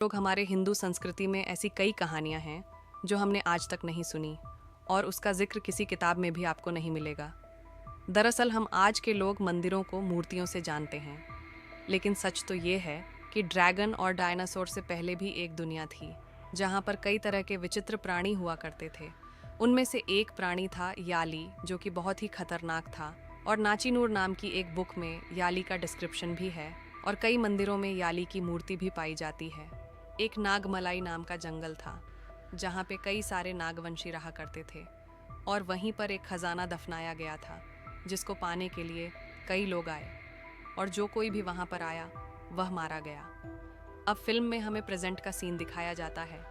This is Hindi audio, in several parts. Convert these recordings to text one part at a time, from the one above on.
लोग हमारे हिंदू संस्कृति में ऐसी कई कहानियां हैं जो हमने आज तक नहीं सुनी और उसका जिक्र किसी किताब में भी आपको नहीं मिलेगा। दरअसल हम आज के लोग मंदिरों को मूर्तियों से जानते हैं, लेकिन सच तो ये है कि ड्रैगन और डायनासोर से पहले भी एक दुनिया थी जहाँ पर कई तरह के विचित्र प्राणी हुआ करते थे। उनमें से एक प्राणी था याली, जो कि बहुत ही खतरनाक था, और नाचिनूर नाम की एक बुक में याली का डिस्क्रिप्शन भी है और कई मंदिरों में याली की मूर्ति भी पाई जाती है। एक नागमलाई नाम का जंगल था जहाँ पे कई सारे नागवंशी रहा करते थे, और वहीं पर एक खजाना दफनाया गया था जिसको पाने के लिए कई लोग आए, और जो कोई भी वहाँ पर आया वह मारा गया। अब फिल्म में हमें प्रेजेंट का सीन दिखाया जाता है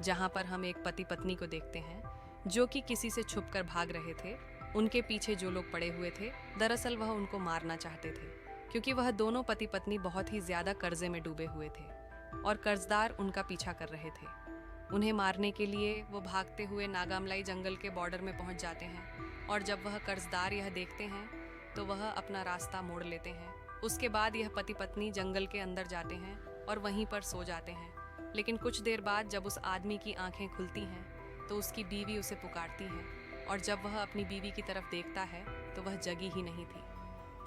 जहाँ पर हम एक पति पत्नी को देखते हैं जो कि किसी से छुपकर भाग रहे थे। उनके पीछे जो लोग पड़े हुए थे, दरअसल वह उनको मारना चाहते थे क्योंकि वह दोनों पति पत्नी बहुत ही ज्यादा कर्जे में डूबे हुए थे और कर्जदार उनका पीछा कर रहे थे। उन्हें मारने के लिए वो भागते हुए नागामलाई जंगल के बॉर्डर में पहुंच जाते हैं, और जब वह कर्जदार यह देखते हैं तो वह अपना रास्ता मोड़ लेते हैं। उसके बाद यह पति पत्नी जंगल के अंदर जाते हैं और वहीं पर सो जाते हैं। लेकिन कुछ देर बाद जब उस आदमी की आंखें खुलती हैं तो उसकी बीवी उसे पुकारती है, और जब वह अपनी बीवी की तरफ देखता है तो वह जगी ही नहीं थी।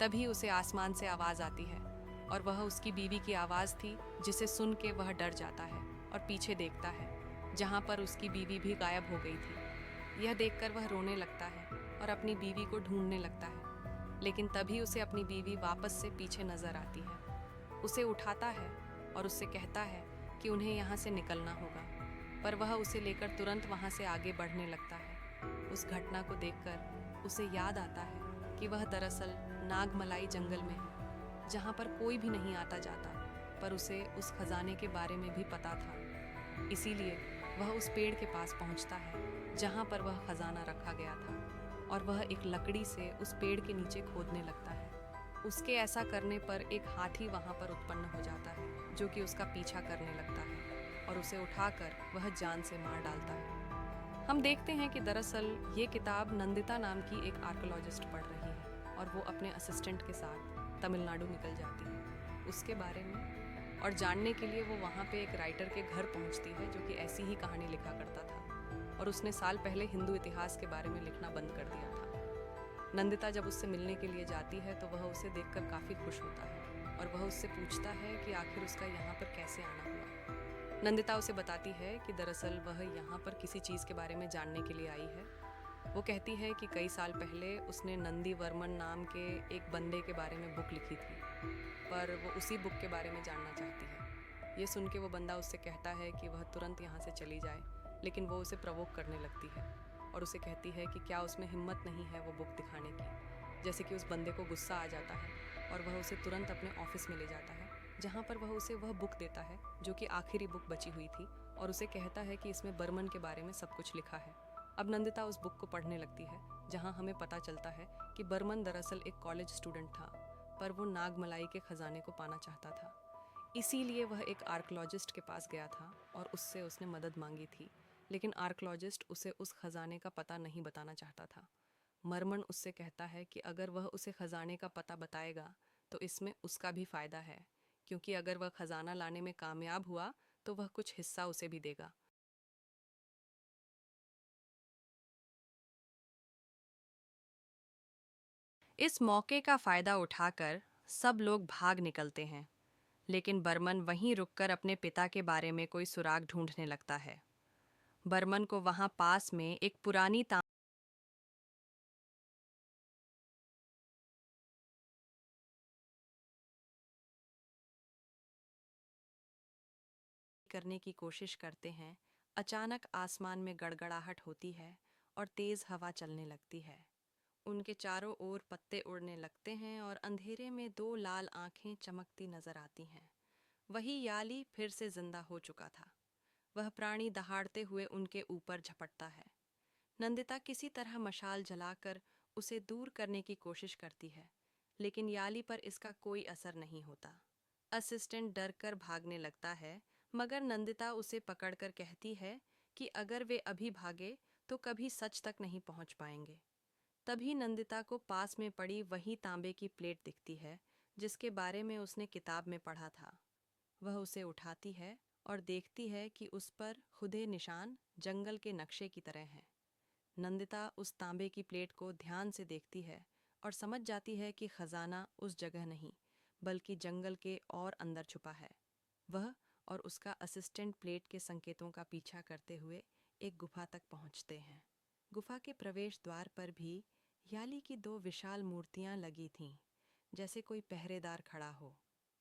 तभी उसे आसमान से आवाज़ आती है, और वह उसकी बीवी की आवाज़ थी, जिसे सुन के वह डर जाता है और पीछे देखता है जहाँ पर उसकी बीवी भी गायब हो गई थी। यह देखकर वह रोने लगता है और अपनी बीवी को ढूंढने लगता है, लेकिन तभी उसे अपनी बीवी वापस से पीछे नजर आती है। उसे उठाता है और उससे कहता है कि उन्हें यहाँ से निकलना होगा, पर वह उसे लेकर तुरंत वहाँ से आगे बढ़ने लगता है। उस घटना को देखकर उसे याद आता है कि वह दरअसल नागमलाई जंगल में है जहाँ पर कोई भी नहीं आता जाता, पर उसे उस खजाने के बारे में भी पता था। इसीलिए वह उस पेड़ के पास पहुँचता है जहाँ पर वह खजाना रखा गया था, और वह एक लकड़ी से उस पेड़ के नीचे खोदने लगता है। उसके ऐसा करने पर एक हाथी वहाँ पर उत्पन्न हो जाता है जो कि उसका पीछा करने लगता है, और उसे उठाकर वह जान से मार डालता है। हम देखते हैं कि दरअसल ये किताब नंदिता नाम की एक आर्कोलॉजिस्ट पढ़ रही है, और वो अपने असिस्टेंट के साथ तमिलनाडु निकल जाती है उसके बारे में, और जानने के लिए वो वहाँ पे एक राइटर के घर पहुँचती है जो कि ऐसी ही कहानी लिखा करता था, और उसने साल पहले हिंदू इतिहास के बारे में लिखना बंद कर दिया था। नंदिता जब उससे मिलने के लिए जाती है तो वह उसे देखकर काफ़ी खुश होता है, और वह उससे पूछता है कि आखिर उसका यहाँ पर कैसे आना हुआ। नंदिता उसे बताती है कि दरअसल वह यहाँ पर किसी चीज़ के बारे में जानने के लिए आई है। वो कहती है कि कई साल पहले उसने नंदी वर्मन नाम के एक बंदे के बारे में बुक लिखी थी, पर वो उसी बुक के बारे में जानना चाहती है। ये सुन के वो बंदा उससे कहता है कि वह तुरंत यहाँ से चली जाए, लेकिन वो उसे प्रवोक करने लगती है और उसे कहती है कि क्या उसमें हिम्मत नहीं है वो बुक दिखाने की। जैसे कि उस बंदे को गुस्सा आ जाता है और वह उसे तुरंत अपने ऑफिस में ले जाता है, जहाँ पर वह उसे वह बुक देता है जो कि आखिरी बुक बची हुई थी, और उसे कहता है कि इसमें बर्मन के बारे में सब कुछ लिखा है। अब नंदिता उस बुक को पढ़ने लगती है जहाँ हमें पता चलता है कि बर्मन दरअसल एक कॉलेज स्टूडेंट था, पर वो नागमलाई के खजाने को पाना चाहता था। इसीलिए वह एक आर्कोलॉजिस्ट के पास गया था और उससे उसने मदद मांगी थी, लेकिन आर्कोलॉजिस्ट उसे उस खजाने का पता नहीं बताना चाहता था। मरमन उससे कहता है कि अगर वह उसे खजाने का पता बताएगा तो इसमें उसका भी फायदा है, क्योंकि अगर वह खजाना लाने में कामयाब हुआ तो वह कुछ हिस्सा उसे भी देगा। इस मौके का फायदा उठाकर सब लोग भाग निकलते हैं, लेकिन बर्मन वहीं रुककर अपने पिता के बारे में कोई सुराग ढूंढने लगता है। बर्मन को वहां पास में एक पुरानी करने की कोशिश करते हैं। अचानक आसमान में गड़गड़ाहट होती है और तेज हवा चलने लगती है। उनके चारों ओर पत्ते उड़ने लगते हैं और अंधेरे में दो लाल आंखें चमकती नजर आती हैं। वही याली फिर से जिंदा हो चुका था। वह प्राणी दहाड़ते हुए उनके ऊपर झपटता है। नंदिता किसी तरह मशाल जलाकर उसे दूर करने की कोशिश करती है, लेकिन याली पर इसका कोई असर नहीं होता। असिस्टेंट डरकर भागने लगता है, मगर नंदिता उसे पकड़कर कहती है कि अगर वे अभी भागे तो कभी सच तक नहीं पहुंच पाएंगे। तभी नंदिता को पास में पड़ी वही तांबे की प्लेट दिखती है जिसके बारे में उसने किताब में पढ़ा था। वह उसे उठाती है और देखती है कि उस पर खुदे निशान जंगल के नक्शे की तरह हैं। नंदिता उस तांबे की प्लेट को ध्यान से देखती है और समझ जाती है कि खजाना उस जगह नहीं बल्कि जंगल के और अंदर छुपा है। वह और उसका असिस्टेंट प्लेट के संकेतों का पीछा करते हुए एक गुफा तक पहुंचते हैं। गुफा के प्रवेश द्वार पर भी याली की दो विशाल मूर्तियां लगी थीं, जैसे कोई पहरेदार खड़ा हो।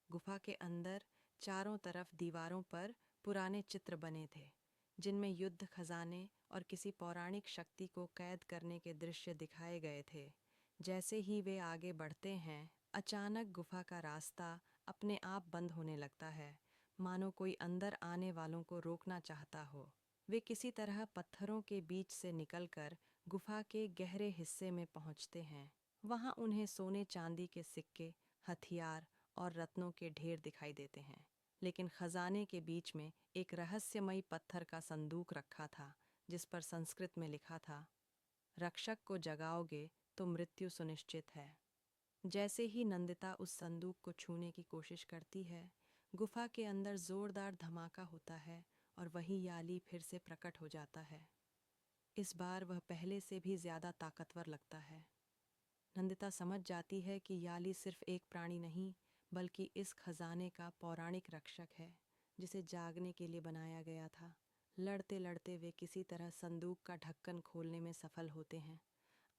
गुफा के अंदर चारों तरफ दीवारों पर पुराने चित्र बने थे, जिनमें युद्ध, खजाने और किसी पौराणिक शक्ति को कैद करने के दृश्य दिखाए गए थे। जैसे ही वे आगे बढ़ते हैं, अचानक गुफा का रास्ता अपने आप बंद होने लगता है, मानो कोई अंदर आने वालों को रोकना चाहता हो। वे किसी तरह पत्थरों के बीच से निकलकर गुफा के गहरे हिस्से में पहुंचते हैं। वहां उन्हें सोने चांदी के सिक्के, हथियार और रत्नों के ढेर दिखाई देते हैं, लेकिन खजाने के बीच में एक रहस्यमयी पत्थर का संदूक रखा था, जिस पर संस्कृत में लिखा था, रक्षक को जगाओगे तो मृत्यु सुनिश्चित है। जैसे ही नंदिता उस संदूक को छूने की कोशिश करती है, गुफा के अंदर जोरदार धमाका होता है और वही याली फिर से प्रकट हो जाता है। इस बार वह पहले से भी ज्यादा ताकतवर लगता है। नंदिता समझ जाती है कि याली सिर्फ एक प्राणी नहीं बल्कि इस खजाने का पौराणिक रक्षक है, जिसे जागने के लिए बनाया गया था। लड़ते लड़ते वे किसी तरह संदूक का ढक्कन खोलने में सफल होते हैं।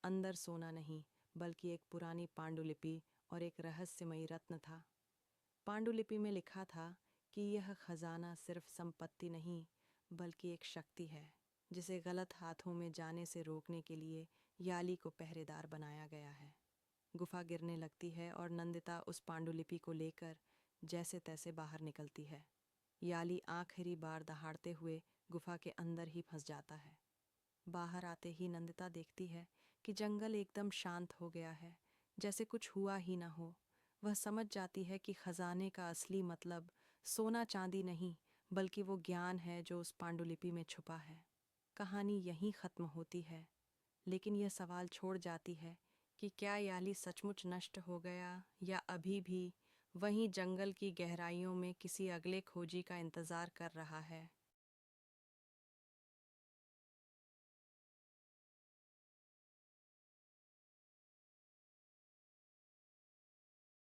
अंदर सोना नहीं बल्कि एक पुरानी पांडुलिपि और एक रहस्यमयी रत्न था। पांडुलिपि में लिखा था कि यह खजाना सिर्फ संपत्ति नहीं बल्कि एक शक्ति है, जिसे गलत हाथों में जाने से रोकने के लिए याली को पहरेदार बनाया गया है। गुफा गिरने लगती है और नंदिता उस पांडुलिपि को लेकर जैसे तैसे बाहर निकलती है। याली आखिरी बार दहाड़ते हुए गुफा के अंदर ही फंस जाता है। बाहर आते ही नंदिता देखती है कि जंगल एकदम शांत हो गया है, जैसे कुछ हुआ ही ना हो। वह समझ जाती है कि खजाने का असली मतलब सोना चांदी नहीं बल्कि वो ज्ञान है जो उस पांडुलिपि में छुपा है। कहानी यहीं खत्म होती है, लेकिन यह सवाल छोड़ जाती है कि क्या याली सचमुच नष्ट हो गया या अभी भी वहीं जंगल की गहराइयों में किसी अगले खोजी का इंतजार कर रहा है।